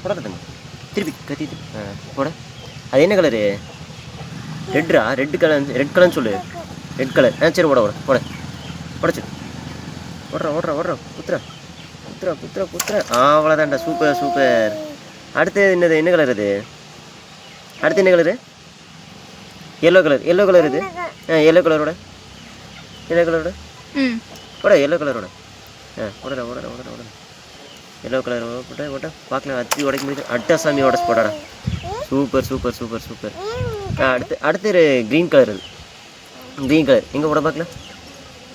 போடாதுங்க திருப்பி கத்திட்டு போட. அது என்ன கலரு? ரெட்ரா? ரெட் கலர்னு சொல்லு. Red colour. சரி ஓட ஓட போட உடச்சு ஓடுறா குத்துற குத்துற குத்துற குத்துற. அவ்வளோதான்டா. Super super. அடுத்து என்னது? என்ன கலர் அது? அடுத்து என்ன கலரு? எல்லோ கலர் இது. எல்லோ கலரோட போட. எல்லோ கலரோட ஓடடா. எல்லோ கலர் போட்ட பார்க்கலாம். அத்தி உடைக்க முடியுது. அட்டாசாமி உடச்சு போடாடா. சூப்பர். அடுத்து க்ரீன் கலர். எங்கே போட பார்க்கலாம்.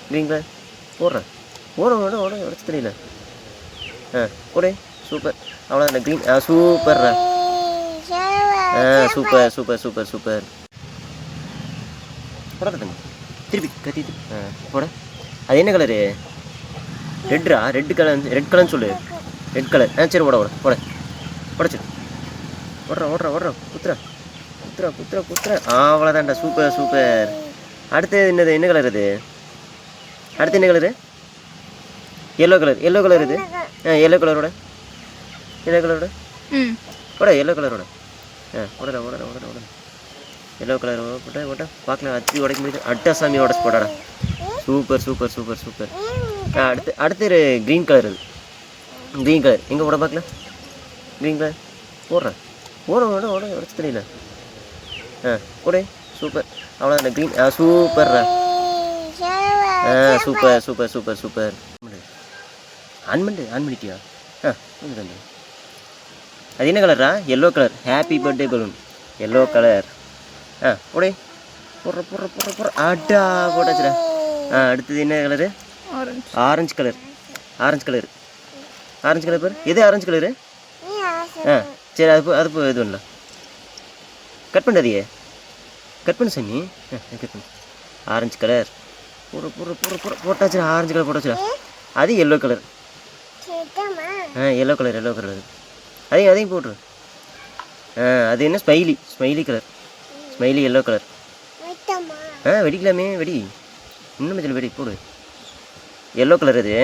க்ரீன் கலர் போடுறேன். ஓட உடச்சு தெரியல. போடு. சூப்பர். அவ்வளோதான் க்ரீன். சூப்பர்ரா. சூப்பர் போடாதுங்க திருப்பி கத்திட்டு போட. அது என்ன கலரு? ரெட்ரா? ரெட் கலர்னு சொல்லு. Red colour. சரி ஓட உடச்சு ஓடுறா குத்துற. அவ்வளோதான்டா. சூப்பர். அடுத்து என்னது? என்ன கலர் அது? அடுத்து என்ன கலரு? எல்லோ கலர் இது. எல்லோ கலரோட போட. எல்லோ கலரோட ஓடடா. எல்லோ கலர் போட்ட பார்க்கலாம். அத்தி உடைக்க முடியுது. அட்டாசாமி உடச்சு போடாடா. சூப்பர். அடுத்து க்ரீன் கலர். எங்கே போட பார்க்கலாம். க்ரீன் கலர் போடுறேன். ஓட உடச்சு தெரியல. போடு. சூப்பர். அவ்வளோதான் க்ரீன். சூப்பர்ரா. சூப்பர். ஆன் பண்ணிட்டியா? அது என்ன கலரா? Yellow colour. Happy birthday balloon. Yellow colour. போடு. போடுற அட்டா போட்டாச்சுடா. அடுத்தது என்ன கலரு? ஆரஞ்சு கலர் பேர். எது ஆரஞ்சு கலரு? சரி அது இது ஒன்றா கட் பண்ணாதியே. கட் பண்ணு சாமி. கட் பண்ணு. ஆரஞ்சு கலர் போட்டாச்சுடா. ஆரஞ்சு கலர் போட்டாச்சுடா. அது எல்லோ கலர். எல்லோ கலர் அதையும் போட்டுரு. அது என்ன? Smiley colour. Smiley yellow colour. வெடிக்கலாமே. வெடி இன்னும் மஞ்சள் வெடி போடு. எல்லோ கலர் அது.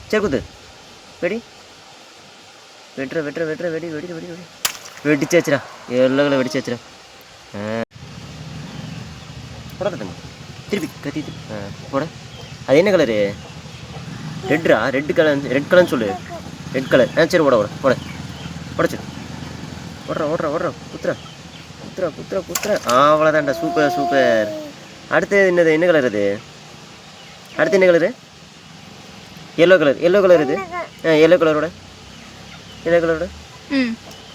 சரி குத்து. வெடி வெட்டுற வெடி வெடிச்சாச்சுடா. Yellow colour வெடிச்சாச்சுடா. போடாதுங்க திருப்பி கத்திட்டு போட. அது என்ன கலரு? ரெட்ரா? ரெட் கலர்னு சொல்லு. Red colour. சரி ஓட உடச்சு ஓடுறா குத்துற. அவ்வளோதான்டா. சூப்பர். அடுத்து என்னது? என்ன கலர் அது? அடுத்து என்ன கலரு? எல்லோ கலர் இது. எல்லோ கலரோட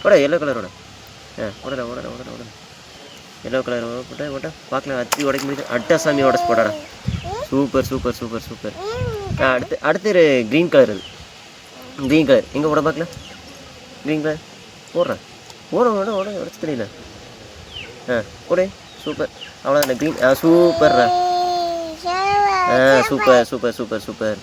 போட. எல்லோ கலரோட ஓடடா. எல்லோ கலர் போட்ட பார்க்கலாம். அத்தி உடைக்க முடியுது. அட்டாசாமி உடச்சு போடாடா. சூப்பர். அடுத்து க்ரீன் கலர். எங்கே போட பார்க்கலாம். க்ரீன் கலர் போடுறேன். ஓட உடச்சு தெரியல. போடு. சூப்பர். அவ்வளோதான் க்ரீன். சூப்பர்ரா. சூப்பர்.